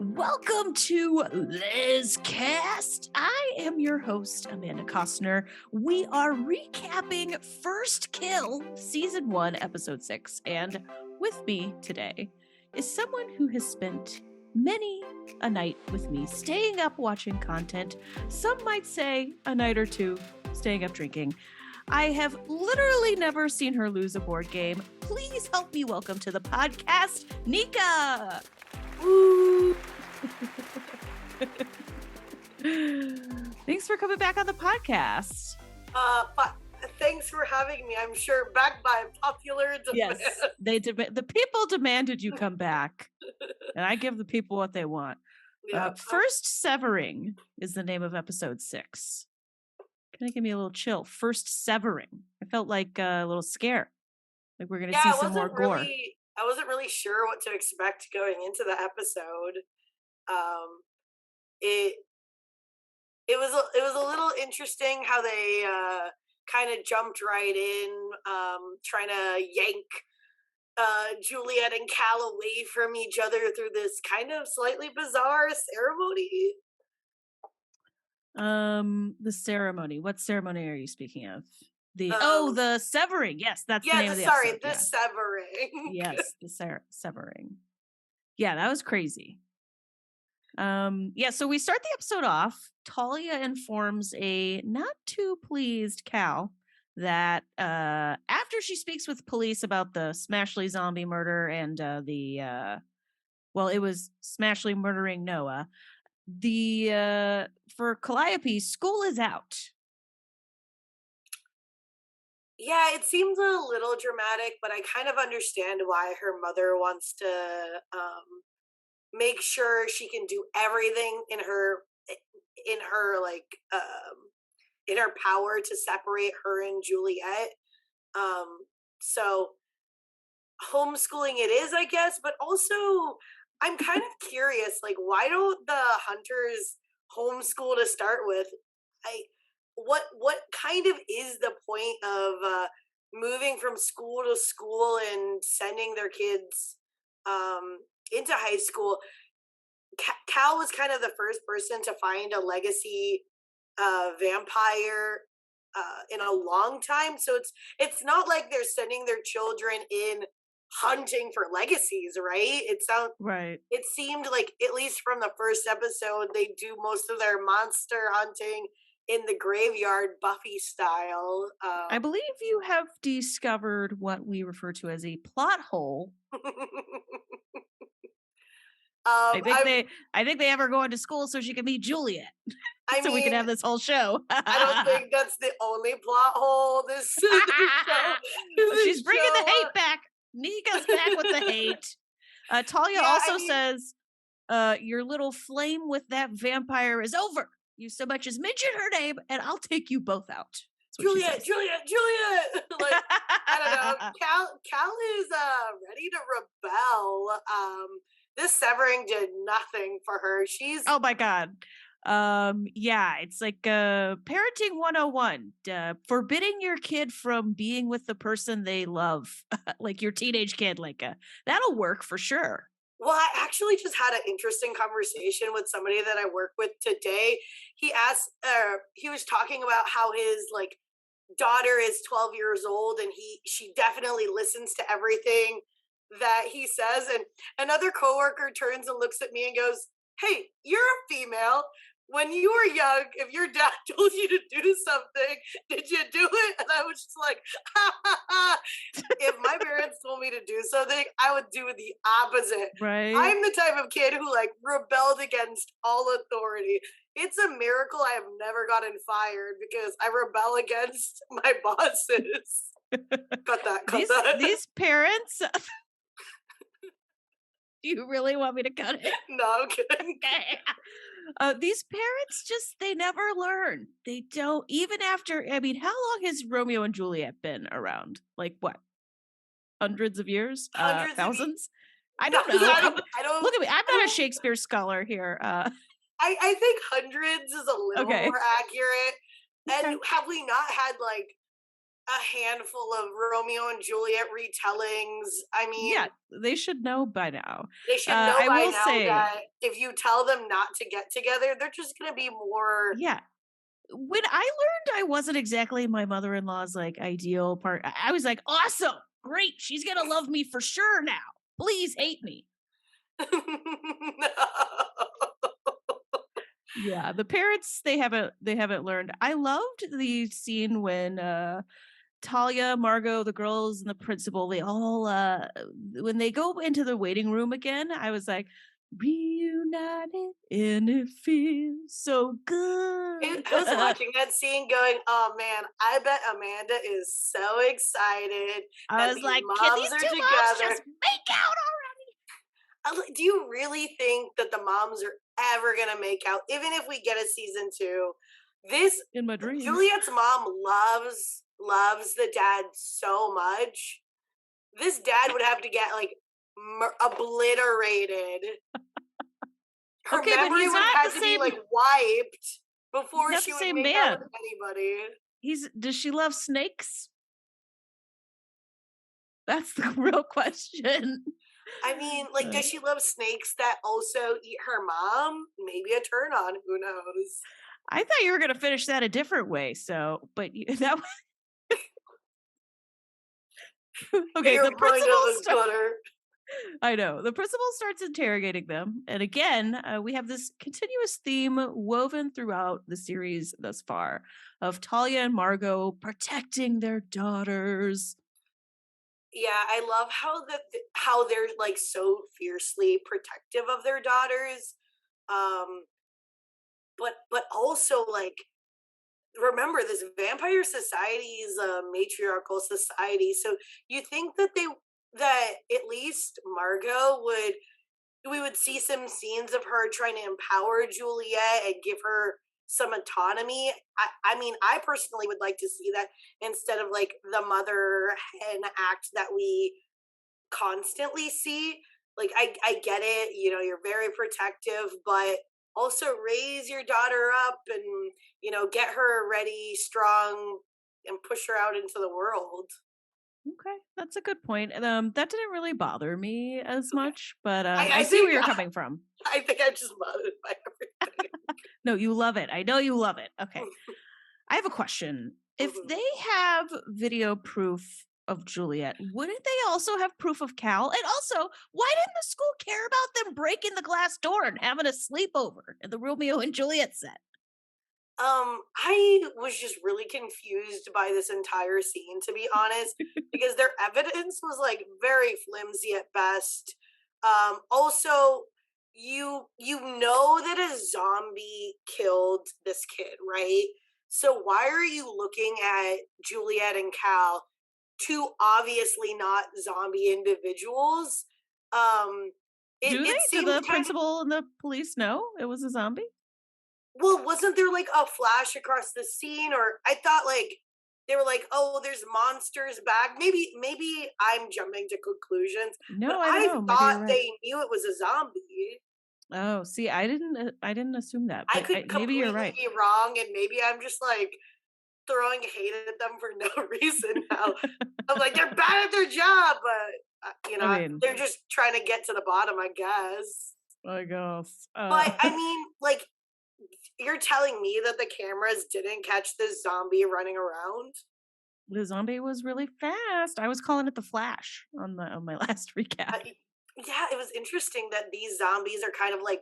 Welcome to Lescast. I am your host, Amanda Costner. We are recapping First Kill, Season 1, Episode 6. And with me today is someone who has spent many a night with me, staying up watching content. Some might say a night or two, staying up drinking. I have literally never seen her lose a board game. Please help me welcome to the podcast, Nika! Woo! Thanks for coming back on the podcast. Thanks for having me. I'm sure backed by popular demand. Yes, the people demanded you come back, and I give the people what they want. Yeah. First Severing is the name of episode 6. Can I give me a little chill? First Severing. I felt like a little scare. Like we're gonna see some more gore. I wasn't really sure what to expect going into the episode. It was a little interesting how they kind of jumped right in, trying to yank Juliet and Cal away from each other through this kind of slightly bizarre ceremony. The ceremony. What ceremony are you speaking of? The severing. Yes, that's the name of the episode. The severing. Yes, the severing. Yeah, that was crazy. So we start the episode off. Talia informs a not too pleased Cal that after she speaks with police about the Smashley zombie murder and it was Smashley murdering Noah, for Calliope, school is out. Yeah, it seems a little dramatic, but I kind of understand why her mother wants to make sure she can do everything in her power to separate her and Juliet. So homeschooling it is, I guess, but also I'm kind of curious, like, why don't the Hunters homeschool to start with? What kind of is the point of moving from school to school and sending their kids into high school? Cal was kind of the first person to find a legacy vampire in a long time, so it's not like they're sending their children in hunting for legacies, right? It seemed like, at least from the first episode, they do most of their monster hunting in the graveyard, Buffy style. I believe you have discovered what we refer to as a plot hole. I think they ever go into school so she can meet Juliet. We can have this whole show. I don't think that's the only plot hole. This show. She's bringing the hate back. Nika's back with the hate. Talia says, your little flame with that vampire is over. You so much as mention her name, and I'll take you both out. Juliet! Like, I don't know. Cal is ready to rebel. This severing did nothing for her. Oh my god. It's like parenting 101. Forbidding your kid from being with the person they love, like your teenage kid. That'll work for sure. Well, I actually just had an interesting conversation with somebody that I work with today. He was talking about how his daughter is 12 years old and she definitely listens to everything that he says. And another coworker turns and looks at me and goes, "Hey, you're a female. When you were young, if your dad told you to do something, did you do it?" And I was just like, ha. If my parents told me to do something, I would do the opposite. Right. I'm the type of kid who rebelled against all authority. It's a miracle I have never gotten fired because I rebel against my bosses. Cut that. These parents. Do you really want me to cut it? No, I'm kidding. Okay. These parents they never learn. They don't, even after, how long has Romeo and Juliet been around? What? Hundreds of years? Thousands? I don't know. I don't look at me. I'm not a Shakespeare scholar here. I think hundreds is a little more accurate. And have we not had a handful of Romeo and Juliet retellings. I mean, Yeah, they should know by now. they should know I by will now say, that if you tell them not to get together, they're just going to be more. yeah, when I learned I wasn't exactly my mother-in-law's like ideal part, I was like, awesome, great, she's gonna love me for sure now. Please hate me. Yeah, the parents they haven't learned. I loved the scene when Talia, Margot, the girls, and the principal, they all when they go into the waiting room again, I was like, reunited and it feels so good. I was watching that scene going, oh man, I bet Amanda is so excited I that was these like, can moms these are two moms together. just make out Do you really think that the moms are ever going to make out, even if we get a season 2? This in my dreams? Juliet's mom loves the dad so much. This dad would have to get like obliterated. Her Okay, but memory he's would not have the to be same. like wiped He's before not she the would same make out man. with anybody. Does she love snakes? That's the real question. I mean, like, does she love snakes that also eat her mom? Maybe a turn on. Who knows? I thought you were going to finish that a different way. So, but that okay. Your The mind principal of the gutter. I know the principal starts interrogating them, and again, we have this continuous theme woven throughout the series thus far of Talia and Margot protecting their daughters. Yeah, I love how they're like so fiercely protective of their daughters. Um, but also like remember this vampire society is a matriarchal society, so you think that at least Margot would we would see some scenes of her trying to empower Juliet and give her some autonomy. I mean, I personally would like to see that instead of like the mother hen act that we constantly see. Like, I get it, you're very protective, but also raise your daughter up and, get her ready, strong, and push her out into the world. Okay, that's a good point. That didn't really bother me as Okay. much, but I I see where think you're coming from. I think I'm just bothered by everything. No, you love it. I know you love it. Okay. I have a question. If Mhm. they have video proof of Juliet, wouldn't they also have proof of Cal? And also, why didn't the school care about them breaking the glass door and having a sleepover in the Romeo and Juliet set? I was just really confused by this entire scene, to be honest, because their evidence was like very flimsy at best. Also, you know that a zombie killed this kid, right? So why are you looking at Juliet and Cal, two obviously not zombie individuals? Um, Do it they? Do seemed the kind of principal and the police know it was a zombie? well, wasn't there like a flash across the scene? Or I thought like they were like, oh, there's monsters back. Maybe I'm jumping to conclusions, but No, I don't I know. Maybe thought you're right. they knew it was a zombie. Oh, see, I didn't assume that, I but could maybe you're completely right. be wrong, and maybe I'm just like throwing hate at them for no reason now. I'm like, they're bad at their job, but I mean, they're just trying to get to the bottom, I guess. I guess. But I mean, like, you're telling me that the cameras didn't catch this zombie running around? The zombie was really fast. I was calling it the Flash on my last recap. Yeah, it was interesting that these zombies are kind of like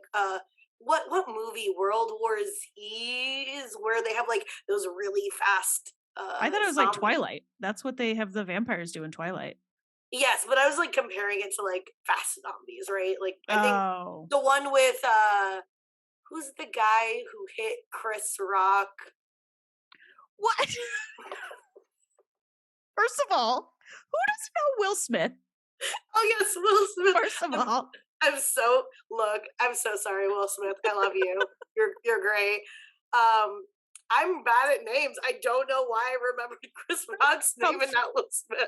what movie World War Z is where they have like those really fast I thought it was like zombies. Twilight. That's what they have the vampires do in Twilight. Yes, but I was like comparing it to like fast zombies, right? Like I think Oh, the one with who's the guy who hit Chris Rock? what? First of all, who doesn't know Will Smith? Oh yes, Will Smith. First of all, I'm so sorry, Will Smith. I love you. You're great. I'm bad at names. I don't know why I remembered Chris Rock's name and not Will Smith.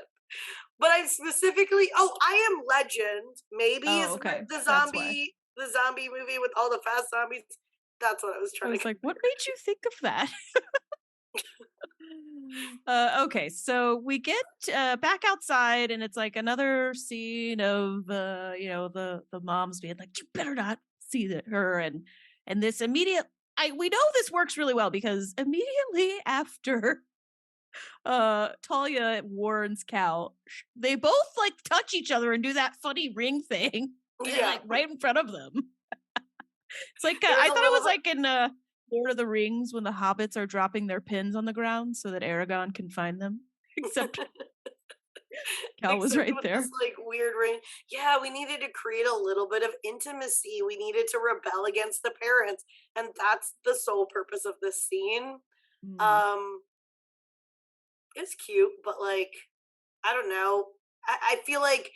But I'm specifically I Am Legend. Maybe oh, is okay, with that's why. the zombie movie with all the fast zombies. That's what I was I trying was to. like, what made you think of that? Okay, so we get back outside, and it's like another scene of the moms being like, "You better not see her," and this immediate. We know this works really well because immediately after Talia warns Cal, they both like touch each other and do that funny ring thing, like right in front of them. It's like I thought it was like in Lord of the Rings when the hobbits are dropping their pins on the ground so that Aragon can find them. Except Cal was right there. This like weird ring. Yeah, we needed to create a little bit of intimacy. We needed to rebel against the parents, and that's the sole purpose of this scene. It's cute, but like I don't know. I feel like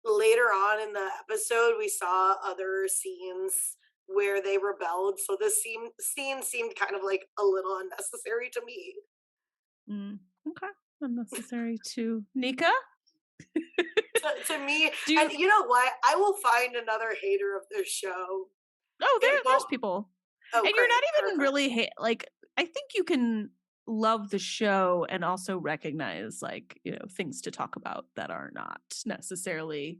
later on in the episode we saw other scenes where they rebelled, so this scene seemed kind of like a little unnecessary to me. Okay, unnecessary to Nika. to me, and you know what? I will find another hater of this show. Oh, there's people, and you're not even really like. I think you can love the show and also recognize like things to talk about that are not necessarily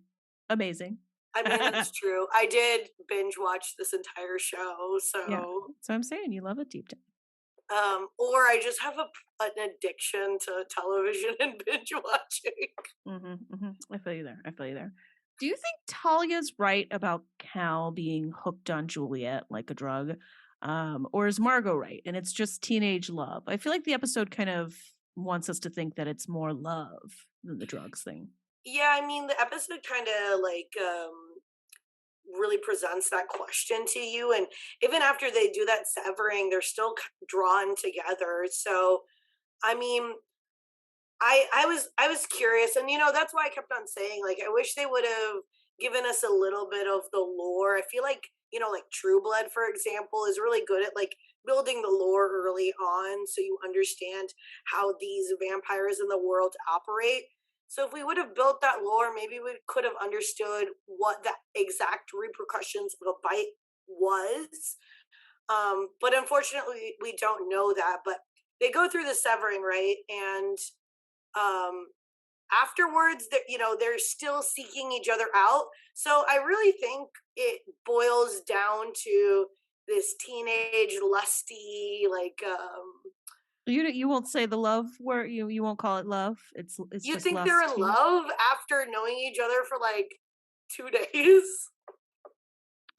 amazing. I mean, that's true. I did binge watch this entire show, so yeah. So I'm saying you love it deep down. Or I just have an addiction to television and binge watching. I feel you there. Do you think Talia's right about Cal being hooked on Juliet like a drug? Or is Margot right? And it's just teenage love. I feel like the episode kind of wants us to think that it's more love than the drugs thing. Yeah, I mean, the episode kind of like really presents that question to you, and even after they do that severing, they're still drawn together. So, I mean, I was curious, and that's why I kept on saying like I wish they would have given us a little bit of the lore. I feel like like True Blood, for example, is really good at like building the lore early on, so you understand how these vampires in the world operate. So if we would have built that lore, maybe we could have understood what the exact repercussions of a bite was. But unfortunately, we don't know that. But they go through the severing, right? And afterwards, they're still seeking each other out. So I really think it boils down to this teenage lusty, like you won't say the love word. You won't call it love. It's you just think lust they're in love after knowing each other for like 2 days?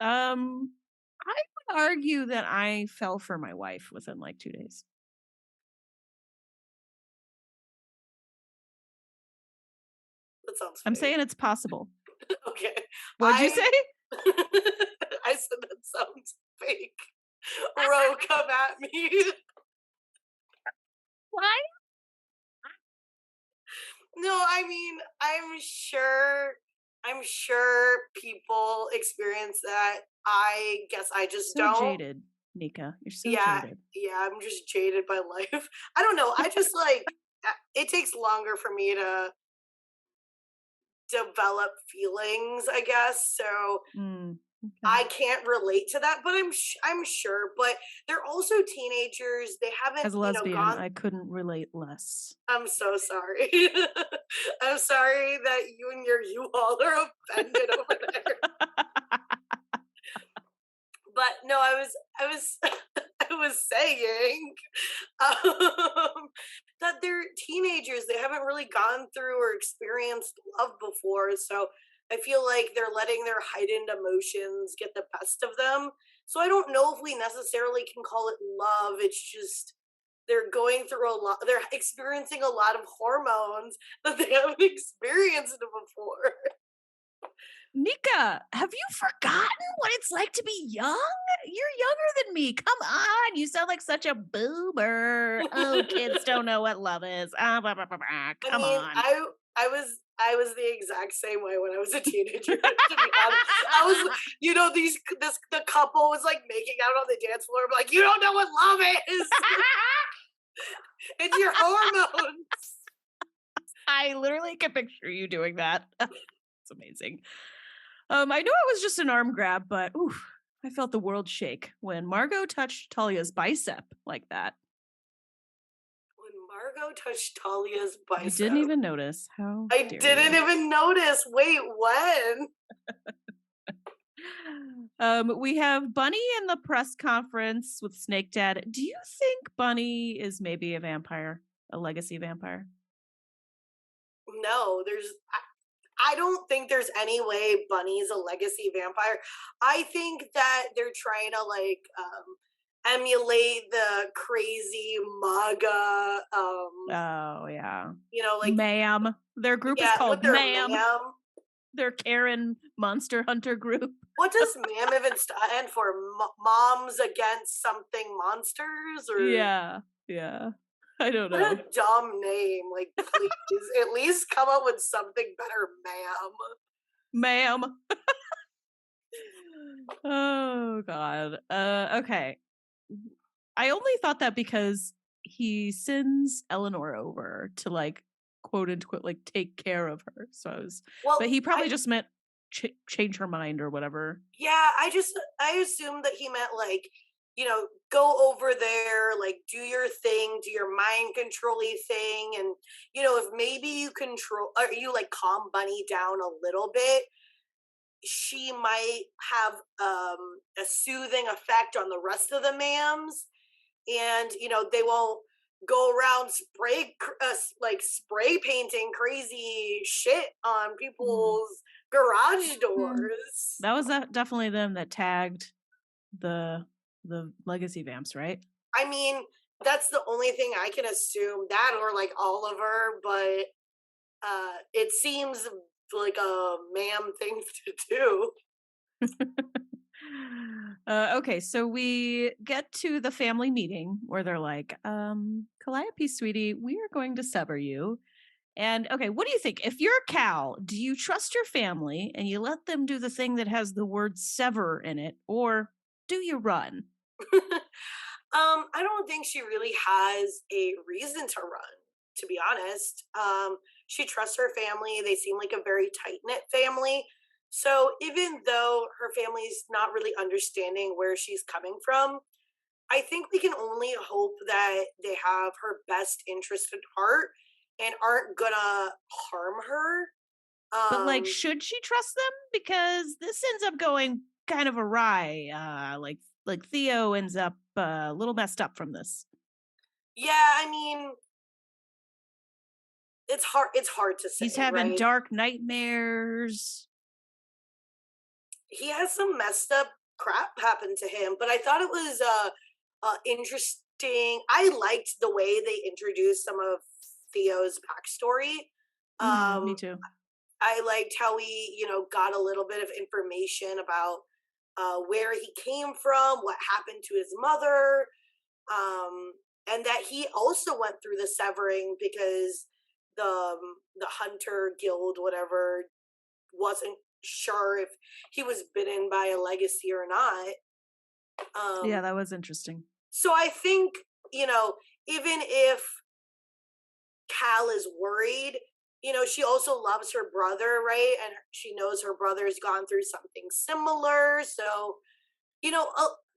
I would argue that I fell for my wife within like 2 days. That sounds I'm fake. saying it's possible. Okay. What'd you say? I said that sounds fake. Ro, come at me. Why? No, I mean, I'm sure people experience that. I guess I just don't. Jaded, Nika. You're so jaded. Yeah, I'm just jaded by life. I don't know. I just like it takes longer for me to develop feelings, I guess. So okay. I can't relate to that, but I'm sure. But they're also teenagers. They haven't. As a lesbian, I couldn't relate less. I'm so sorry. I'm sorry that you and your U-Haul are offended over there. But no, I was saying that they're teenagers. They haven't really gone through or experienced love before. So I feel like they're letting their heightened emotions get the best of them. So I don't know if we necessarily can call it love. It's just they're going through a lot. They're experiencing a lot of hormones that they haven't experienced before. Nika, have you forgotten what it's like to be young? You're younger than me. Come on. You sound like such a boomer. Oh, kids don't know what love is. Come on. I was the exact same way when I was a teenager. To be honest, I was, the couple was like making out on the dance floor. I'm like, you don't know what love is. It's your hormones. I literally can picture you doing that. It's amazing. I know it was just an arm grab, but I felt the world shake when Margot touched Talia's bicep like that. When Margot touched Talia's bicep. You didn't even notice. How I dare didn't you. even notice. Wait, when? We have Bunny in the press conference with Snake Dad. Do you think Bunny is maybe a vampire, a legacy vampire? No, I don't think there's any way Bunny's a legacy vampire. I think that they're trying to like emulate the crazy MAGA Oh yeah. like Ma'am. Their group is yeah, with called their Ma'am. ma'am. Their Karen Monster Hunter group. What does ma'am even stand for? Moms against something monsters or Yeah. I don't know. what a dumb name. Like please at least come up with something better, ma'am. Ma'am. Oh god. Okay. I only thought that because he sends Eleanor over to like quote unquote like take care of her. So but he probably just meant change her mind or whatever. Yeah, I assumed that he meant like, go over there, like do your thing, do your mind controlly thing, and if maybe you control or you like calm Bunny down a little bit, she might have a soothing effect on the rest of the mams, and they won't go around spray painting crazy shit on people's garage doors. That was definitely them that tagged the legacy vamps, right? I mean, that's the only thing I can assume, that or like Oliver, but it seems like a ma'am thing to do. Okay, so we get to the family meeting where they're like, Calliope, sweetie, we are going to sever you. And okay, what do you think? If you're Cal, do you trust your family and you let them do the thing that has the word sever in it, or do you run? I don't think she really has a reason to run, to be honest. She trusts her family. They seem like a very tight-knit family. So even though her family's not really understanding where she's coming from, I think we can only hope that they have her best interest at heart and aren't gonna harm her. But like, should she trust them? Because this ends up going kind of awry. Like Theo ends up a little messed up from this. Yeah, I mean, it's hard to say. He's having right? dark nightmares. He has some messed up crap happen to him, but I thought it was interesting. I liked the way they introduced some of Theo's backstory. Me too. I liked how we, got a little bit of information about where he came from, what happened to his mother, and that he also went through the severing because the hunter guild, whatever, wasn't sure if he was bitten by a legacy or not. Yeah, that was interesting. So I think, even if Cal is worried, she also loves her brother, right? And she knows her brother's gone through something similar. So,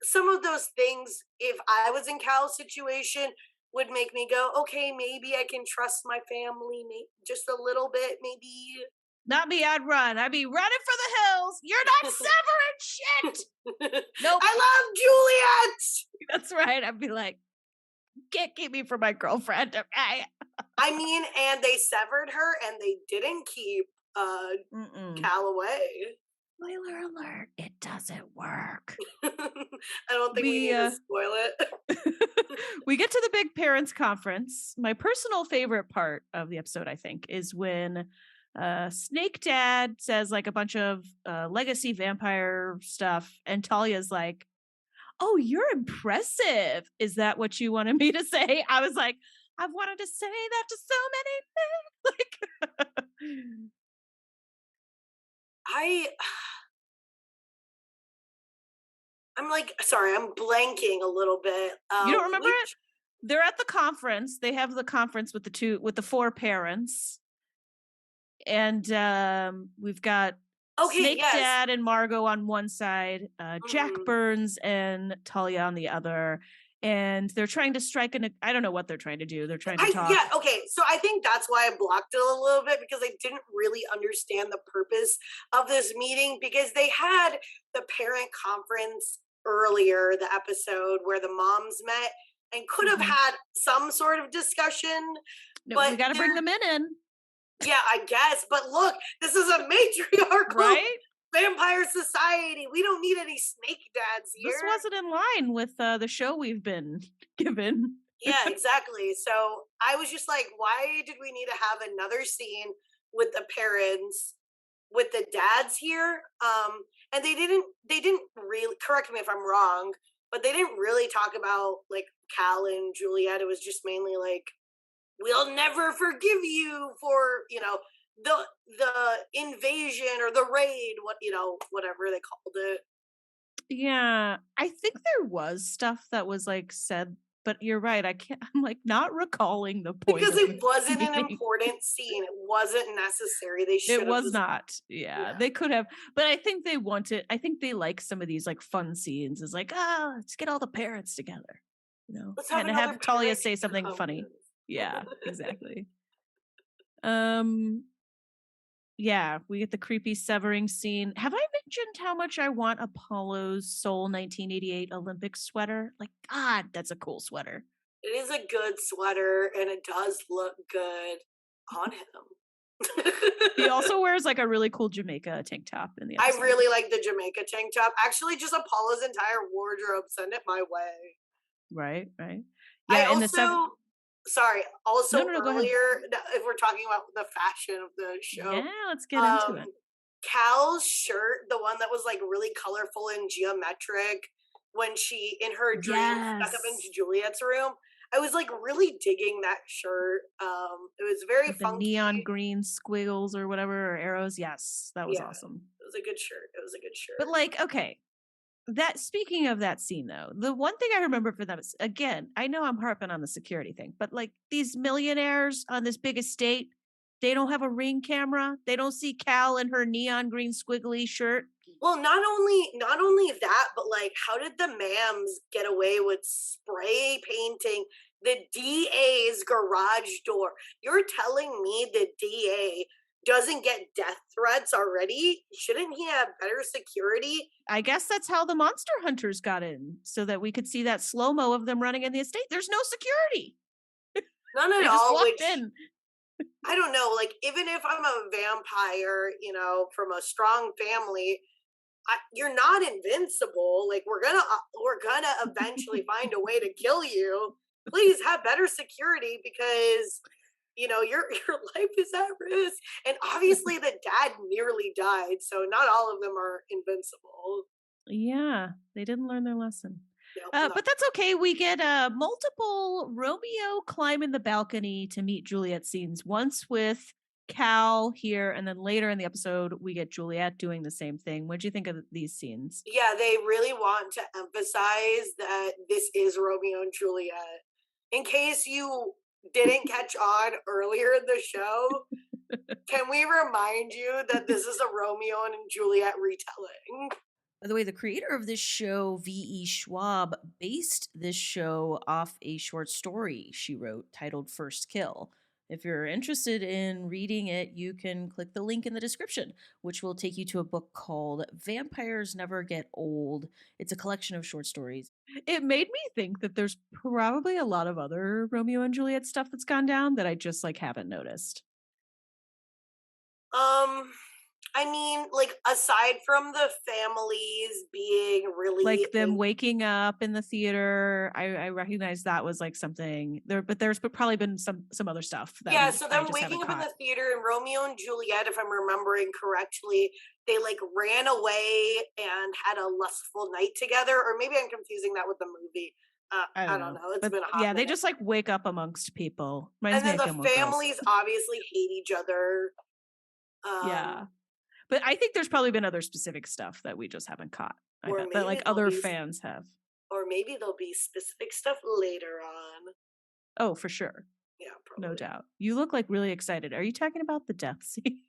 some of those things, if I was in Cal's situation, would make me go, okay, maybe I can trust my family just a little bit, maybe. Not me, I'd run. I'd be running for the hills. You're not severing shit. Nope. I love Juliet. That's right. I'd be like, can't keep me from my girlfriend, okay? I mean, and they severed her and they didn't keep Cal away. Spoiler alert, it doesn't work. I don't think we need to spoil it. We get to the big parents conference. My personal favorite part of the episode, I think, is when Snake Dad says like a bunch of legacy vampire stuff, and Talia's like, "Oh, you're impressive. Is that what you wanted me to say?" I was like, I've wanted to say that to so many men. I'm like, sorry, I'm blanking a little bit. You don't remember it? They're at the conference. They have the conference with the four parents. And we've got Snake Dad and Margot on one side, Jack Burns and Talia on the other. and they're trying to strike I don't know what they're trying to do. They're trying to talk. Yeah, okay. So I think that's why I blocked it a little bit, because I didn't really understand the purpose of this meeting, because they had the parent conference earlier, the episode where the moms met and could have had some sort of discussion. No, but we got to bring them in. Yeah, I guess. But look, this is a matriarchal Right? vampire society. We don't need any snake dads here. This wasn't in line with the show we've been given. Yeah, exactly. So I was just like, why did we need to have another scene with the parents, with the dads here? And they didn't really, correct me if I'm wrong, but they didn't really talk about like Cal and Juliet. It was just mainly like, we'll never forgive you for, the invasion or the raid, whatever they called it. Yeah, I think there was stuff that was like said, but you're right. I'm like not recalling the point because of it wasn't an meeting. important scene. It wasn't necessary. They should. It was not. Yeah, they could have, but I think they like some of these like fun scenes. Is like, let's get all the parents together, Let's and have Talia say something funny. Yeah, exactly. Yeah, we get the creepy severing scene. Have I mentioned how much I want Apollo's Seoul 1988 Olympics sweater? Like, God, that's a cool sweater. It is a good sweater, and it does look good on him. He also wears like a really cool Jamaica tank top in the episode. I really like the Jamaica tank top. Actually, just Apollo's entire wardrobe. Send it my way. Right. Yeah, Also, no, earlier, if we're talking about the fashion of the show, yeah, let's get into it. Cal's shirt, the one that was like really colorful and geometric, when she in her dream stuck up into Juliet's room, I was like really digging that shirt. It was very with funky. The neon green squiggles or whatever, or arrows. Yes, that was awesome. It was a good shirt. But like, okay. That speaking of that scene though, the one thing I remember for them is, again, I know I'm harping on the security thing, but like these millionaires on this big estate, they don't have a Ring camera. They don't see Cal in her neon green squiggly shirt. Well, not only that, but like, how did the ma'ams get away with spray painting the DA's garage door? You're telling me the DA doesn't get death threats already? Shouldn't he have better security? I guess that's how the monster hunters got in, so that we could see that slow-mo of them running in the estate. There's no security. None at all. In. I don't know. Like, even if I'm a vampire, from a strong family, you're not invincible. Like, we're gonna eventually find a way to kill you. Please have better security, because your life is at risk. And obviously the dad nearly died, so not all of them are invincible. Yeah, they didn't learn their lesson. No. But that's okay. We get multiple Romeo climbing the balcony to meet Juliet scenes, once with Cal here, and then later in the episode we get Juliet doing the same thing. What do you think of these scenes? Yeah, they really want to emphasize that this is Romeo and Juliet. In case you didn't catch on earlier in the show, can we remind you that this is a Romeo and Juliet retelling? By the way, the creator of this show, V.E. Schwab, based this show off a short story she wrote titled First Kill. If you're interested in reading it, you can click the link in the description, which will take you to a book called Vampires Never Get Old. It's a collection of short stories. It made me think that there's probably a lot of other Romeo and Juliet stuff that's gone down that I just like haven't noticed. I mean, like, aside from the families being really like them waking up in the theater, I recognize that was like something there, but there's probably been some other stuff. So them waking up in the theater, and Romeo and Juliet, if I'm remembering correctly, they like ran away and had a lustful night together, or maybe I'm confusing that with the movie. I don't know. It's been a hot minute. They just like wake up amongst people. And then the families obviously hate each other. Yeah. But I think there's probably been other specific stuff that we just haven't caught. That like other fans have. Or maybe there'll be specific stuff later on. Oh, for sure. Yeah, probably. No doubt. You look like really excited. Are you talking about the death scene?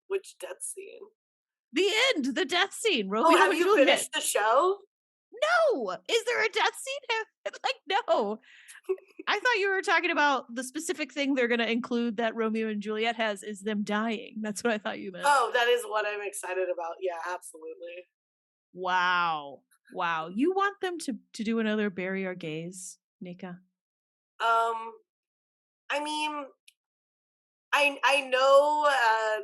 Which death scene? The end. The death scene. Romeo have you finished the show? No, is there a death scene? Like, no. I thought you were talking about the specific thing they're going to include that Romeo and Juliet has is them dying. That's what I thought you meant. Oh, that is what I'm excited about. Yeah, absolutely. Wow. You want them to do another Bury Our Gays, Nika? I mean, I know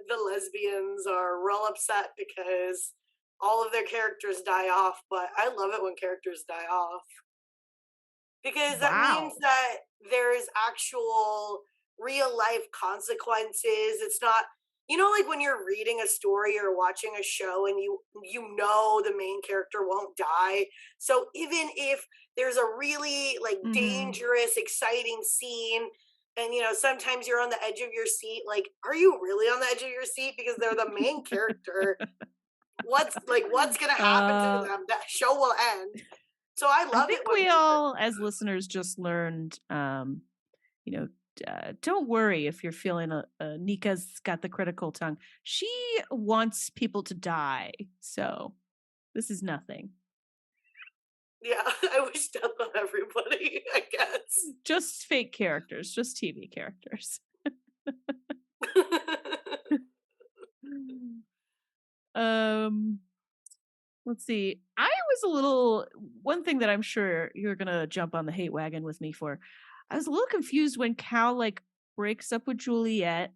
the lesbians are real upset because all of their characters die off, but I love it when characters die off. Because that means that there's actual real life consequences. It's not, like when you're reading a story or watching a show and you know the main character won't die. So even if there's a really like dangerous, exciting scene, and sometimes you're on the edge of your seat, like, are you really on the edge of your seat because they're the main character? What's gonna happen to them? That show will end. So I love it. I think we all, as listeners, just learned, don't worry if you're feeling Nika's got the critical tongue. She wants people to die. So this is nothing. Yeah, I wish death on everybody, I guess. Just fake characters, just TV characters. Let's see. One thing that I'm sure you're going to jump on the hate wagon with me for. I was a little confused when Cal like breaks up with Juliet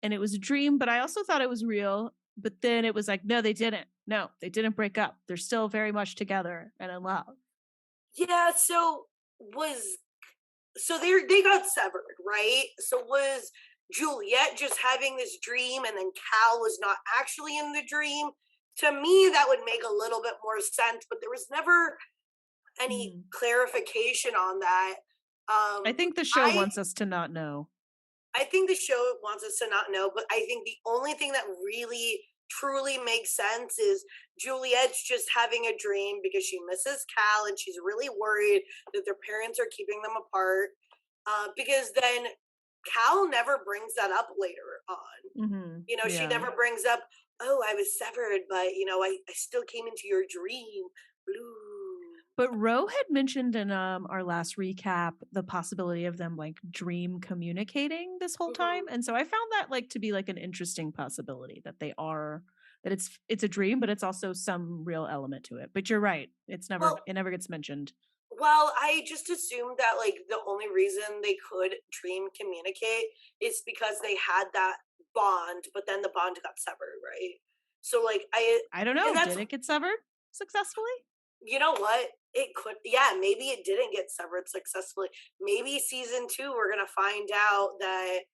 and it was a dream, but I also thought it was real. But then it was like, no, they didn't. No, they didn't break up. They're still very much together and in love. Yeah, so they got severed, right? So was Juliet just having this dream and then Cal was not actually in the dream? To me, that would make a little bit more sense, but there was never any clarification on that. I think the show wants us to not know. I think the show wants us to not know, but I think the only thing that really truly makes sense is Juliet's just having a dream because she misses Cal and she's really worried that their parents are keeping them apart. Because then Cal never brings that up later on. She never brings up, oh, I was severed, but I still came into your dream. Blue. But Ro had mentioned in our last recap the possibility of them like dream communicating this whole time, and so I found that like to be like an interesting possibility that it's a dream, but it's also some real element to it. But you're right, it never gets mentioned. Well, I just assumed that like the only reason they could dream communicate is because they had that bond, but then the bond got severed, right? So like I don't know. Did it get severed successfully? You know what? It could, yeah, maybe it didn't get severed successfully. Maybe season 2, we're going to find out that,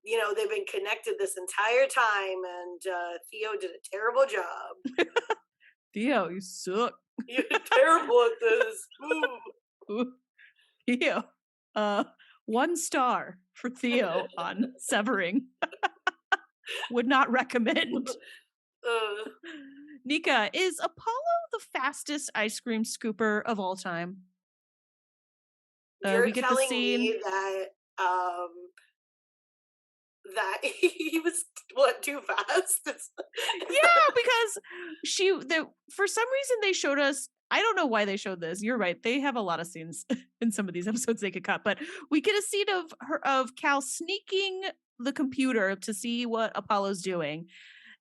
they've been connected this entire time and Theo did a terrible job. Theo, you suck. You're terrible at this. Ooh. Theo, 1 star for Theo on severing. Would not recommend. Nika, is Apollo the fastest ice cream scooper of all time? You're telling me that he was too fast? Yeah, because for some reason they showed us. I don't know why they showed this. You're right. They have a lot of scenes in some of these episodes they could cut, but we get a scene of Cal sneaking the computer to see what Apollo's doing.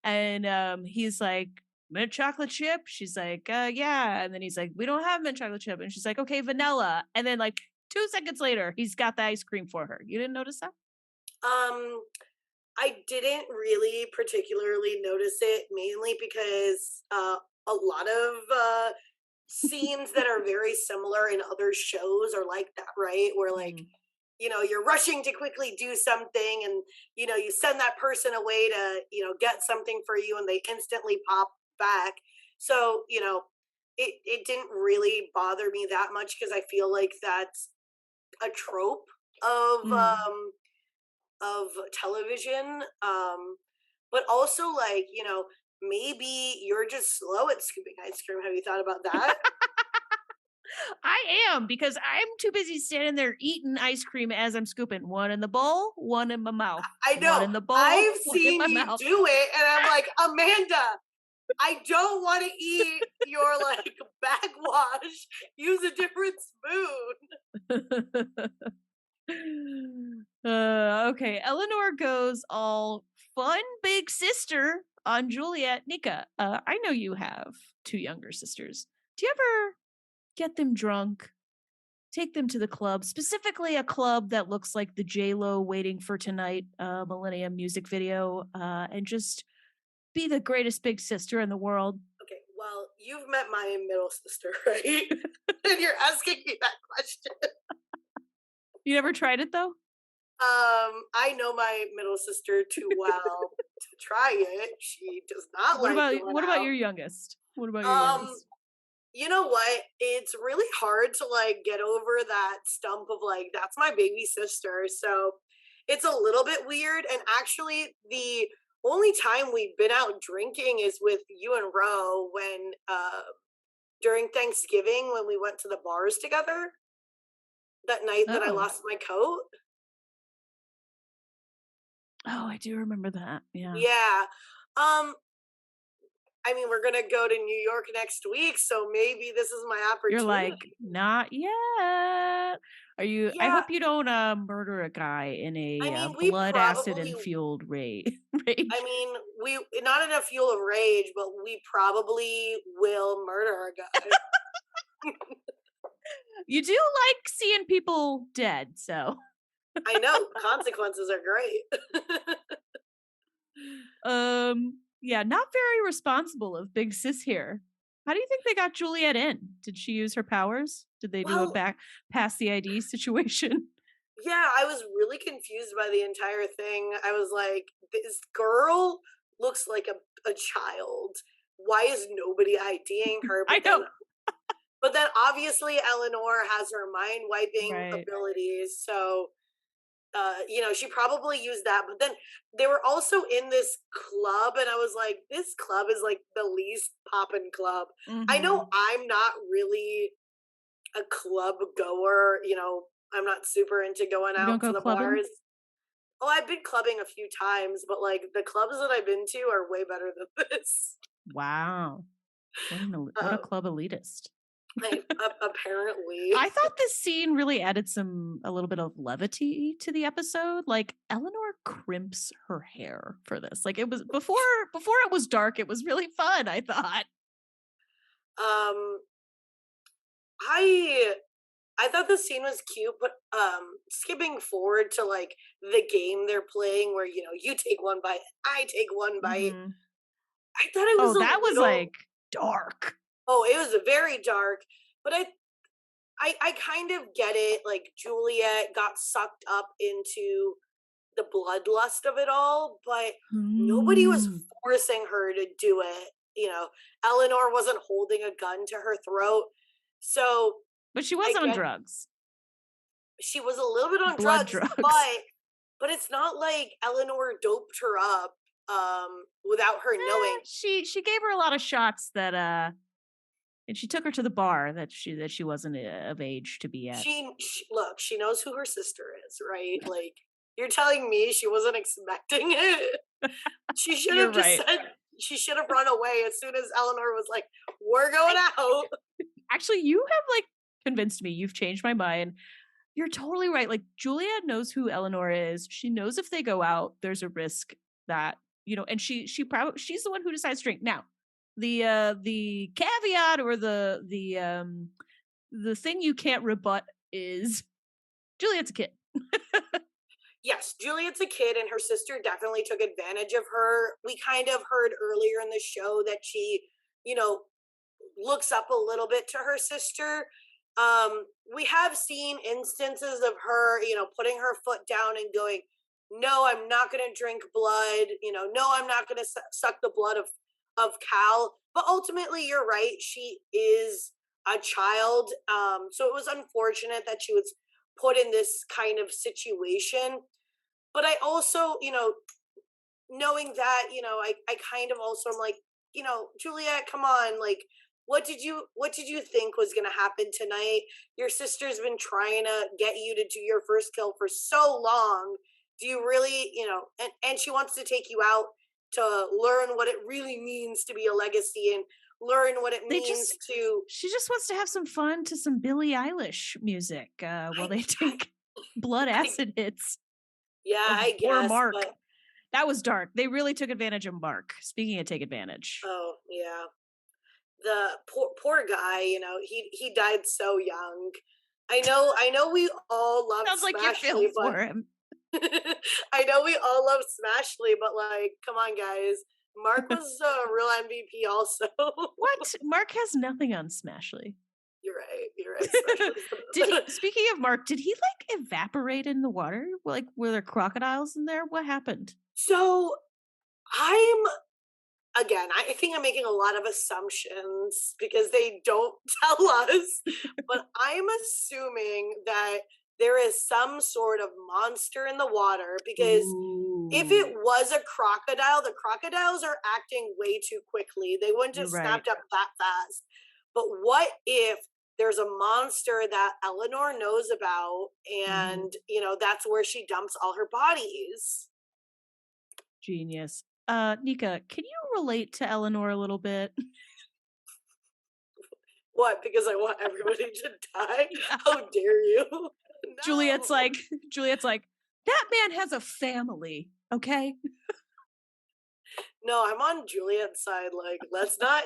And he's like, mint chocolate chip? She's like, yeah. And then he's like, we don't have mint chocolate chip. And she's like, okay, vanilla. And then like 2 seconds later, he's got the ice cream for her. You didn't notice that? I didn't really particularly notice it, mainly because a lot of scenes that are very similar in other shows are like that, right? Where like, you're rushing to quickly do something and, you send that person away to, get something for you and they instantly pop back. So, it didn't really bother me that much because I feel like that's a trope of television. But also like, maybe you're just slow at scooping ice cream. Have you thought about that? I am, because I'm too busy standing there eating ice cream as I'm scooping. 1 in the bowl, 1 in my mouth. I know. 1 in the bowl, I've 1 seen in my you mouth. do it, and I'm like, Amanda, I don't want to eat your like backwash. Use a different spoon. Okay, Eleanor goes all fun big sister on Juliet. Nika, I know you have two younger sisters. Do you ever get them drunk, take them to the club, specifically a club that looks like the J-Lo Waiting for Tonight Millennium music video, and just be the greatest big sister in the world? Okay, well, you've met my middle sister, right? And you're asking me that question. You never tried it though? I know my middle sister too well to try it. She does not What like about going what about out. your youngest? What about your Um, youngest? you know what? It's really hard to like get over that stump of like that's my baby sister. So it's a little bit weird. And actually, the only time we've been out drinking is with you and Ro when during Thanksgiving when we went to the bars together that night that I Oh. lost my coat. Oh, I do remember that. Yeah. Yeah. Um, I mean, we're gonna go to New York next week, so maybe this is my You're opportunity. like, not yet. Are you I Yeah, hope you don't murder a guy in I a mean, we blood acid probably, and fueled I rage. mean, we not in a fuel of rage, but we probably will murder a guy. You do like seeing people dead, so I know consequences are great. yeah, not very responsible of Big Sis here. How do you think they got Juliet in? Did she use her powers? Did they do a Well, back pass the ID situation? yeah, I was really confused by the entire thing. I was like, this girl looks like a child. Why is nobody IDing her? I know. But then obviously Eleanor has her mind wiping Right. abilities, so she probably used that. But then they were also in this club, and I was like, this club is like the least poppin' club. I know Mhm. I'm not really a club goer, I'm not super into going You don't out to go the clubbing? bars. Oh, I've been clubbing a few times, but like the clubs that I've been to are way better than this. Wow. What a Um, club elitist. apparently. I thought this scene really added a little bit of levity to the episode. Like Eleanor crimps her hair for this. Like it was before it was dark, it was really fun, I thought. Um, I I thought the scene was cute, but skipping forward to like the game they're playing where you take one bite, I take one bite. Mhm. I thought it was Oh, a that was little. like dark. Oh, it was very dark, but I kind of get it. Like Juliet got sucked up into the bloodlust of it all, but nobody was Mm. forcing her to do it. Eleanor wasn't holding a gun to her throat, so But she was I on get drugs. she was a little bit on Blood drugs, drugs. but it's not like Eleanor doped her up without her knowing. She gave her a lot of shots that and she took her to the bar that she wasn't of age to be at. She look, she knows who her sister is, right? Like you're telling me she wasn't expecting it. She should You're have just right. said she should have run away as soon as Eleanor was like, "We're going out." Actually, you have like convinced me. You've changed my mind. You're totally right. Like Juliet knows who Eleanor is. She knows if they go out, there's a risk that, and she's the one who decides to drink. Now, the caveat or the thing you can't rebut is Juliet's a kid. Yes, Juliet's a kid, and her sister definitely took advantage of her. We kind of heard earlier in the show that she, you know, looks up a little bit to her sister. We have seen instances of her, putting her foot down and going, "No, I'm not going to drink blood." "No, I'm not going to suck the blood of Cal." But ultimately, you're right. She is a child, so it was unfortunate that she was put in this kind of situation. But I also, knowing that, I kind of also am like, Juliet, come on, like what did you think was going to happen tonight? Your sister's been trying to get you to do your first kill for so long. Do you really, and she wants to take you out. to learn what it really means to be a legacy and learn what it They means just to. she just wants to have some fun to some Billie Eilish music while they take blood acid hits Yeah, of I poor guess, Mark. but That was dark. They really took advantage of Mark. Speaking of take advantage. oh yeah, the poor guy. He died so young. I know we all loved Sounds like you feel Smashly, but for him. I know we all love Smashly, but like, come on, guys. Mark was a real MVP, also. What? Mark has nothing on Smashly. You're right. You're right. Smashly's Did he, speaking of Mark, did he like evaporate in the water? Like, were there crocodiles in there? What happened? So I'm again. I think I'm making a lot of assumptions because they don't tell us. But I'm assuming that there is some sort of monster in the water because if Ooh, it was a crocodile, the crocodiles are acting way too quickly. They wouldn't you're have right. snapped up that fast. But what if there's a monster that Eleanor knows about Mhm. and, that's where she dumps all her bodies? Genius. Nika, can you relate to Eleanor a little bit? What? Because I want everybody to die? Yeah. How dare you? Juliet's No. like, Juliet's like, that man has a family, okay? No, I'm on Juliet's side. Like, let's not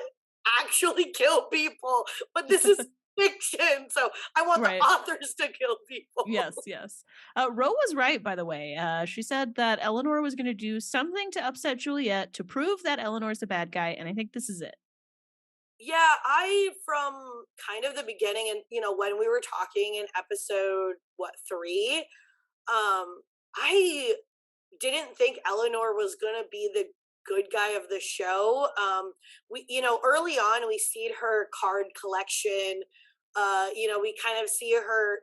actually kill people, but this is fiction. So I want the Right. authors to kill people. Yes, yes. Ro was right, by the way. She said that Eleanor was going to do something to upset Juliet to prove that Eleanor's the bad guy, and I think this is it. Yeah, from kind of the beginning, and when we were talking in episode what 3, I didn't think Eleanor was gonna be the good guy of the show. We, early on, we see her card collection. We kind of see her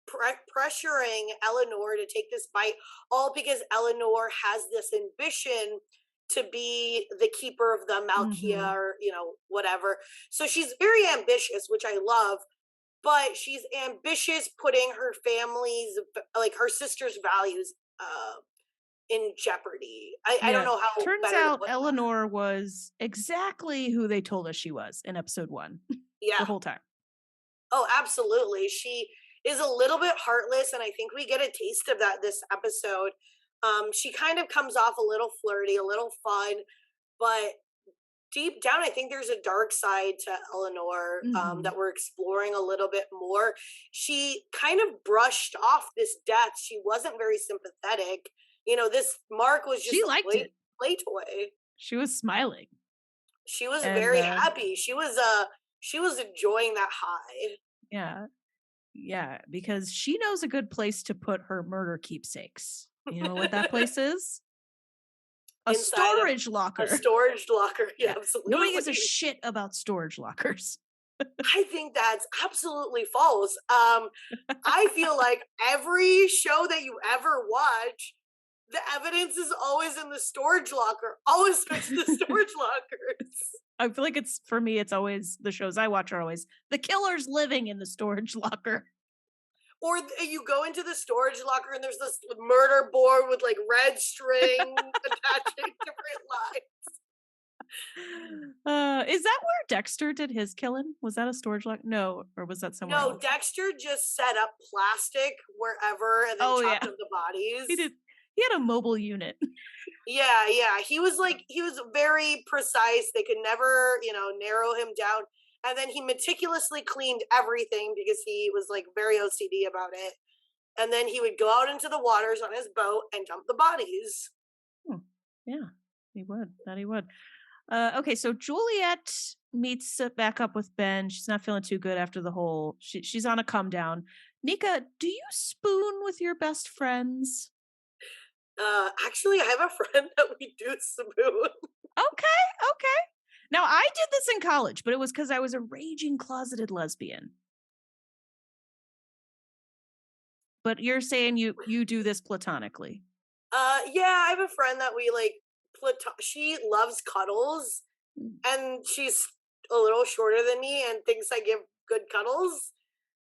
pressuring Eleanor to take this fight, all because Eleanor has this ambition to be the keeper of the Malkia, Mm-hmm. or whatever. So she's very ambitious, which I love. But she's ambitious, putting her family's, like her sister's values, in jeopardy. I don't Yeah. know how Turns better to out put that. Eleanor was exactly who they told us she was in episode 1 the Yeah. whole time. Oh, absolutely. She is a little bit heartless, and I think we get a taste of that this episode. She kind of comes off a little flirty, a little fun, but deep down, I think there's a dark side to Eleanor, Mm-hmm. that we're exploring a little bit more. She kind of brushed off this death. She wasn't very sympathetic. This Mark was just She a liked it. play toy. She was smiling. She was And very happy. She was enjoying that high. yeah, yeah, because she knows a good place to put her murder keepsakes. You know what that place is? A Inside of storage a locker. storage locker. Yeah, Yeah. Nobody gives a absolutely. shit about storage lockers. I think that's absolutely false. I feel like every show that you ever watch, the evidence is always in the storage locker. Always switch to the storage lockers. I feel like it's for me, it's always the shows I watch are always the killer's living in the storage locker. Or you go into the storage locker and there's this murder board with like red string attaching different lines. Is that where Dexter did his killing? Was that a storage locker? No, or was that somewhere No, else? Dexter just set up plastic wherever and then Oh chopped yeah, up the bodies. he did. He had a mobile unit. Yeah. He was very precise. They could never, narrow him down. And then he meticulously cleaned everything because he was like very OCD about it. And then he would go out into the waters on his boat and dump the bodies. Hmm. Yeah, he would. That he would. Okay, so Juliet meets back up with Ben. She's not feeling too good after the whole. She's on a come down. Nika, do you spoon with your best friends? Actually, I have a friend that we do spoon. Okay. Now I did this in college, but it was because I was a raging closeted lesbian. But you're saying you do this platonically. Yeah, I have a friend that we like. She loves cuddles, Mm. and she's a little shorter than me and thinks I give good cuddles.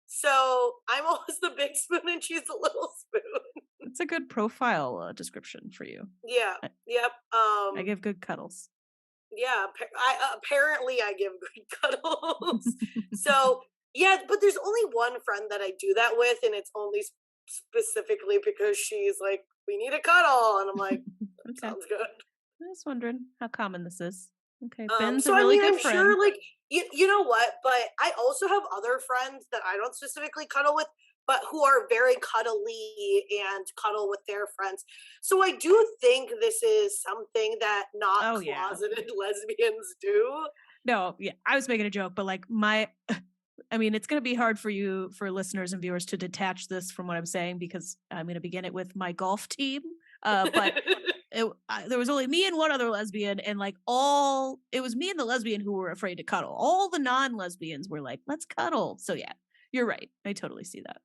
So I'm always the big spoon and she's the little spoon. It's a good profile description for you. Yeah. I, Yep. I give good cuddles. Yeah. Apparently I give good cuddles. So yeah, but there's only one friend that I do that with, and it's only specifically because she's like, "We need a cuddle," and I'm like, "That Okay. sounds good." I was wondering how common this is. Okay. Ben's So a I really mean, good I'm friend. sure, like, you know what, but I also have other friends that I don't specifically cuddle with, but who are very cuddly and cuddle with their friends. So I do think this is something that not Oh, yeah. closeted lesbians do. No, yeah. I was making a joke, but like I mean, it's going to be hard for listeners and viewers to detach this from what I'm saying because I'm going to begin it with my golf team. But there was only me and one other lesbian, and like it was me and the lesbian who were afraid to cuddle. All the non-lesbians were like, "Let's cuddle." So yeah, you're right. I totally see that.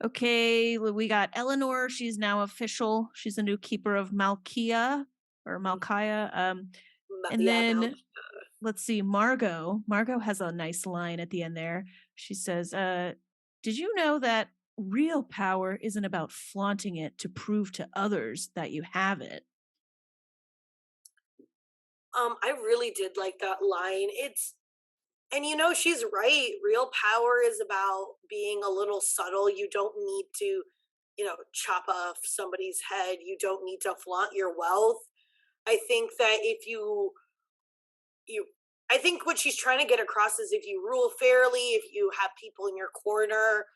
Okay, we got Eleanor. She's now official. She's the new keeper of Malkia or Malkia. And Yeah, then let's see, Margot. Margot has a nice line at the end there. She says, did you know that real power isn't about flaunting it to prove to others that you have it? I really did like that line. And she's right. Real power is about being a little subtle. You don't need to, chop off somebody's head. You don't need to flaunt your wealth. I think that if you I think what she's trying to get across is if you rule fairly, if you have people in your corner,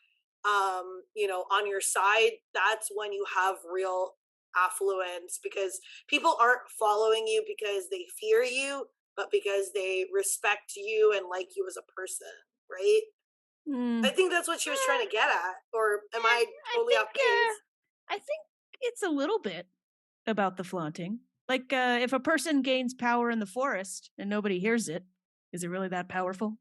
on your side, that's when you have real affluence, because people aren't following you because they fear you, but because they respect you and like you as a person, right? Hmm. I think that's what she was trying to get at. Or am I I totally think off base? I think it's a little bit about the flaunting. Like if a person gains power in the forest and nobody hears it, is it really that powerful?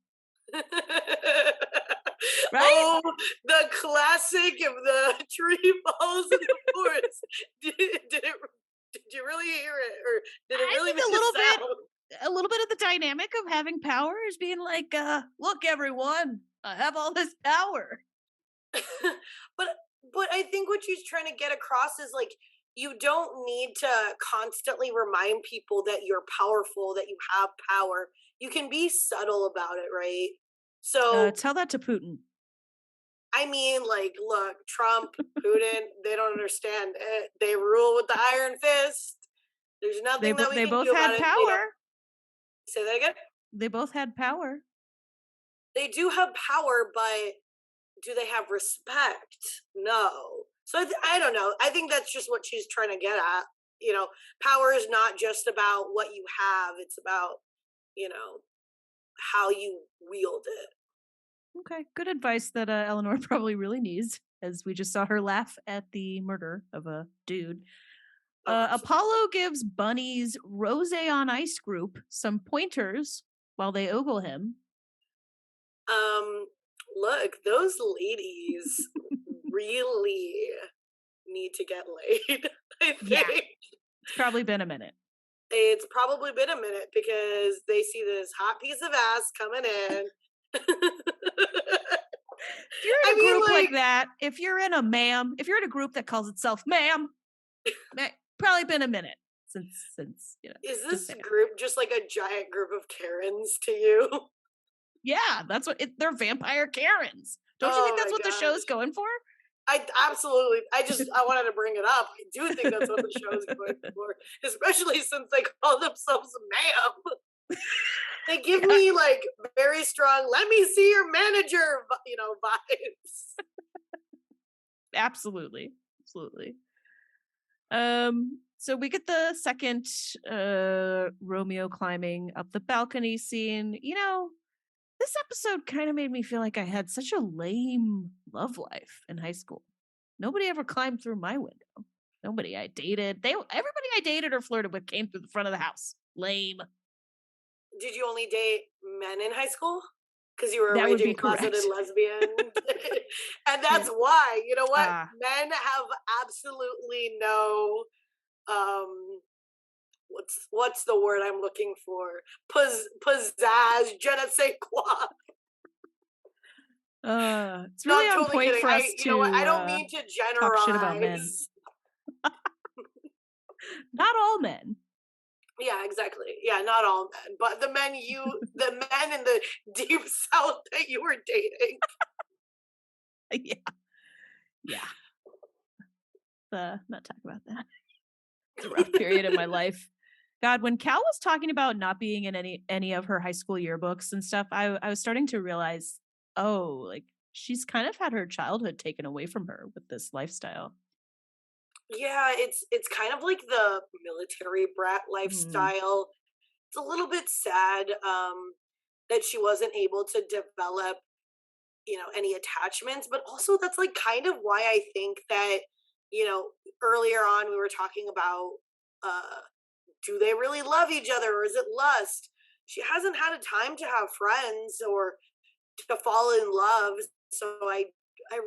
Right? Oh, the classic of the tree falls in the forest. Did you really hear it, or did it I really think make a sound? a little bit of the dynamic of having power is being like, look, everyone, I have all this power. but I think what she's trying to get across is like, you don't need to constantly remind people that you're powerful, that you have power. You can be subtle about it, right? So Tell that to Putin. I mean, like, look, Trump, Putin, they don't understand it. They rule with the iron fist. There's nothing that we They can both do about had it. They don't power. say that again. They both had power. They do have power, but do they have respect? No. So I don't know. I think that's just what she's trying to get at. Power is not just about what you have, it's about, you know, how you wield it. Okay, good advice that Eleanor probably really needs, as we just saw her laugh at the murder of a dude. Oh, Apollo gives Bunny's Rose on Ice group some pointers while they ogle him. um, look, those ladies really need to get laid. I Yeah, think it's probably been a minute. it's probably been a minute because they see this hot piece of ass coming in. If you're I in a mean, group like like, that, if you're in a group that calls itself ma'am, probably been a minute since is just this saying. group just like a giant group of Karens to you? Yeah, that's what they're vampire Karens. Don't you think Oh that's my what the show's gosh. going for? I absolutely, I wanted to bring it up. I do think that's what the show is going for, especially since they call themselves ma'am. They give Yeah, me like very strong, let me see your manager, vibes. absolutely. Absolutely. So we get the second Romeo climbing up the balcony scene. This episode kind of made me feel like I had such a lame love life in high school. Nobody ever climbed through my window. Nobody I dated. Everybody I dated or flirted with came through the front of the house. Lame. Did you only date men in high school? Because you were a That would be raging correct. closeted lesbian. And Yeah. that's why, you know what? Ah, Men have absolutely no what's the word I'm looking for? Pizzazz, je ne sais quoi. It's No, really I'm on totally point kidding. for us You know what? I don't to mean to talk shit about men. generalize. Not all men. Yeah, exactly. Yeah, not all men, but the men in the deep south that you were dating. Yeah. Yeah. Not talk about that. It's a rough period in my life. God, when Cal was talking about not being in any of her high school yearbooks and stuff, I was starting to realize, oh, like she's kind of had her childhood taken away from her with this lifestyle. Yeah, it's kind of like the military brat Mm, lifestyle. It's a little bit sad that she wasn't able to develop, any attachments, but also that's like kind of why I think that, you know, earlier on we were talking about uh do they really love each other or is it lust? She hasn't had a time to have friends or to fall in love. So I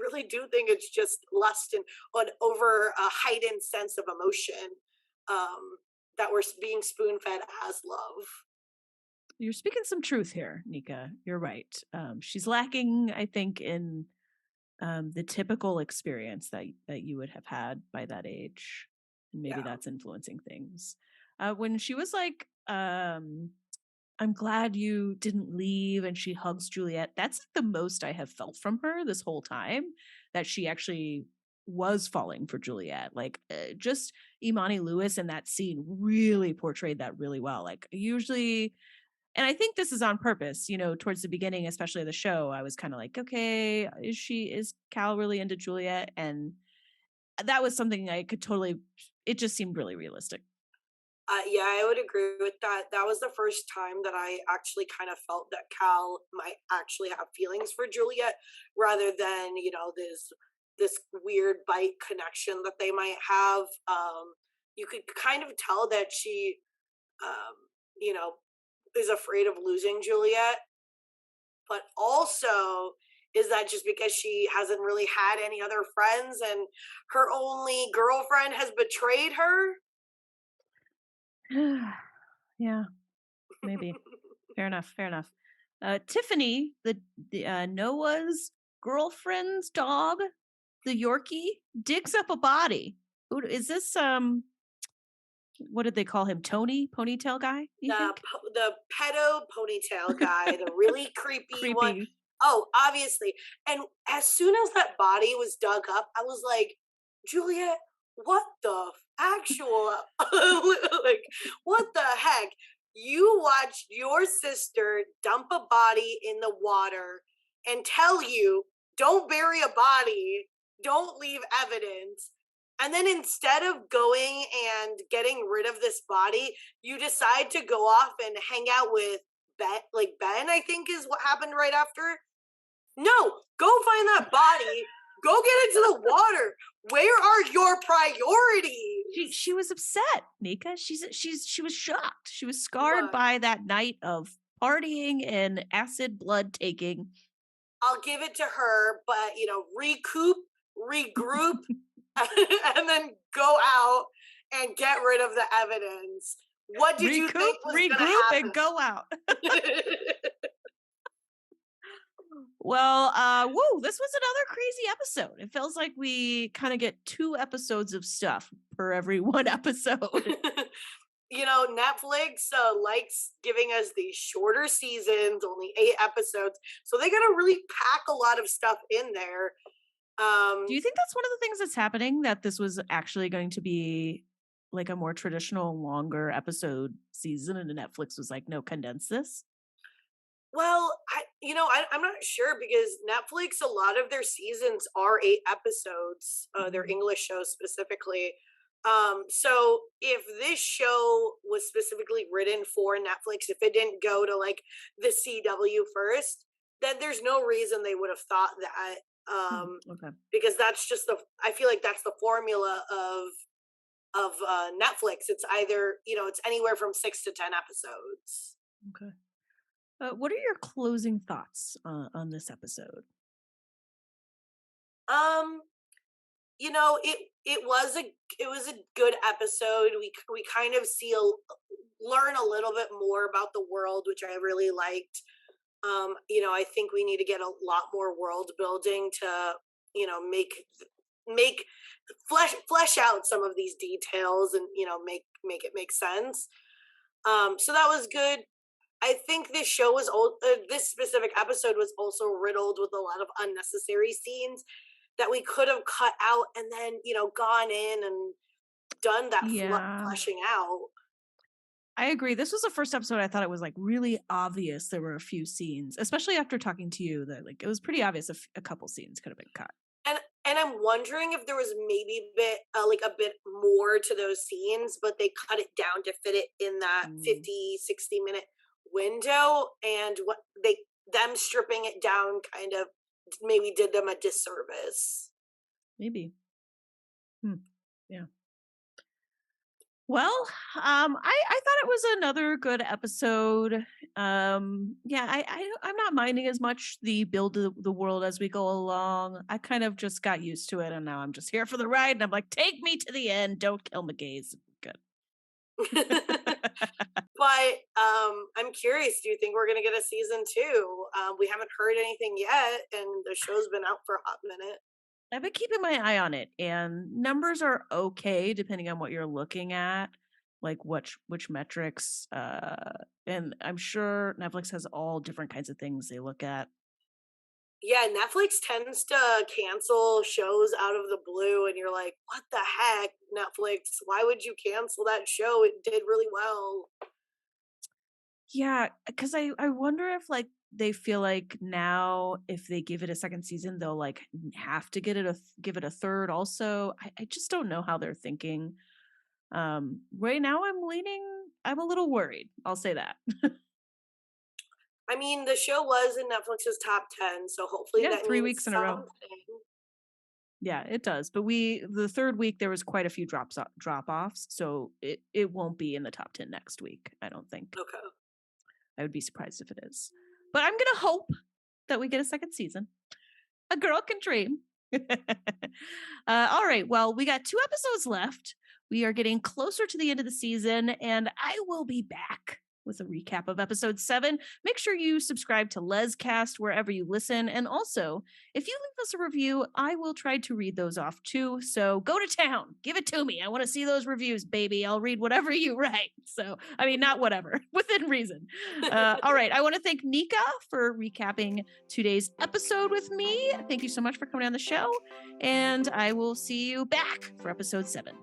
really do think it's just lust and an over a heightened sense of emotion um, that we're being spoon fed as love. you're speaking some truth here, Nika. You're right. She's lacking, I think, in the typical experience that you would have had by that age, and maybe Yeah. that's influencing things. When she was like, "I'm glad you didn't leave," and she hugs Juliet. That's like the most I have felt from her this whole time. That she actually was falling for Juliet. Like just Imani Lewis in that scene really portrayed that really well. Like usually, and I think this is on purpose, towards the beginning, especially of the show, I was kind of like, okay, is Cal really into Juliet? And that was something I could totally, it just seemed really realistic. Yeah, I would agree with that. That was the first time that I actually kind of felt that Cal might actually have feelings for Juliet, rather than this weird bite connection that they might have. You could kind of tell that she, um, you know, is afraid of losing Juliet, but also is that just because she hasn't really had any other friends and her only girlfriend has betrayed her? Yeah, maybe. Fair enough. Fair enough. Tiffany, the Noah's girlfriend's dog, the Yorkie, digs up a body. Is this what did they call him? Tony Ponytail guy, you think? The pedo ponytail guy, the really creepy one. Creepy. Oh, obviously. And as soon as that body was dug up, I was like, Juliet, what the actual like what the heck? You watched your sister dump a body in the water and tell you, don't bury a body, don't leave evidence. And then instead of going and getting rid of this body, you decide to go off and hang out with Ben, I think is what happened right after. No, go find that body. Go get into the water. Where are your priorities? She was upset, Nika. She was shocked. She was scarred Look, by that night of partying and acid blood taking. I'll give it to her, but recoup, regroup, and then go out and get rid of the evidence. What did you Recoup, think was going to regroup, happen? and go out. Well, woo, this was another crazy episode. It feels like we kind of get 2 episodes of stuff per every one episode. Netflix likes giving us these shorter seasons, only 8 episodes, so they got to really pack a lot of stuff in there. Do you think that's one of the things that's happening? That this was actually going to be like a more traditional, longer episode season, and Netflix was like, no, condense this? Well, I'm not sure because Netflix, a lot of their seasons are 8 episodes, their Mm. English shows specifically. So if this show was specifically written for Netflix, if it didn't go to like the CW first, then there's no reason they would have thought that. Okay. Because that's just I feel like that's the formula of Netflix. It's either it's anywhere from 6 to 10 episodes. Okay. What are your closing thoughts on this episode? Um, it was a good episode. We kind of learn a little bit more about the world, which I really liked. I think we need to get a lot more world building to, make flesh out some of these details and, make it make sense. So that was good. I think this show was this specific episode was also riddled with a lot of unnecessary scenes that we could have cut out and then, gone in and done that Yeah. fleshing out. I agree. This was the first episode I thought it was like really obvious there were a few scenes, especially after talking to you, that like it was pretty obvious a couple scenes could have been cut. And I'm wondering if there was maybe a bit more to those scenes, but they cut it down to fit it in that 50-60 minute window, and what them stripping it down kind of maybe did them a disservice. Maybe. Yeah. Well, I thought it was another good episode. Yeah, I'm not minding as much the build of the world as we go along. I kind of just got used to it, and now I'm just here for the ride. And I'm like, take me to the end. Don't kill my gaze. Good. But I'm curious. Do you think we're gonna get a season 2? We haven't heard anything yet, and the show's been out for a hot minute. I've been keeping my eye on it, and numbers are okay depending on what you're looking at, like which metrics. And I'm sure Netflix has all different kinds of things they look at. Yeah, Netflix tends to cancel shows out of the blue, and you're like, what the heck, Netflix? Why would you cancel that show? It did really well. Yeah, because I wonder if like they feel like now if they give it a second season, they'll like have to give it a third. Also, I just don't know how they're thinking. Right now, I'm a little worried. I'll say that. I mean, the show was in Netflix's top 10, so hopefully Yeah, that 3 means weeks in a row. something. Yeah, it does. But the third week there was quite a few drop offs, so it won't be in the top 10 next week. I don't think. Okay. I would be surprised if it is. But I'm gonna hope that we get a second season. A girl can dream. All right. Well, we got 2 episodes left. We are getting closer to the end of the season, and I will be back with a recap of episode 7. Make sure you subscribe to Lescast wherever you listen. And also, if you leave us a review, I will try to read those off too. So go to town. Give it to me. I want to see those reviews, baby. I'll read whatever you write. So, I mean, not whatever, within reason. All right. I want to thank Nika for recapping today's episode with me. Thank you so much for coming on the show. And I will see you back for episode 7.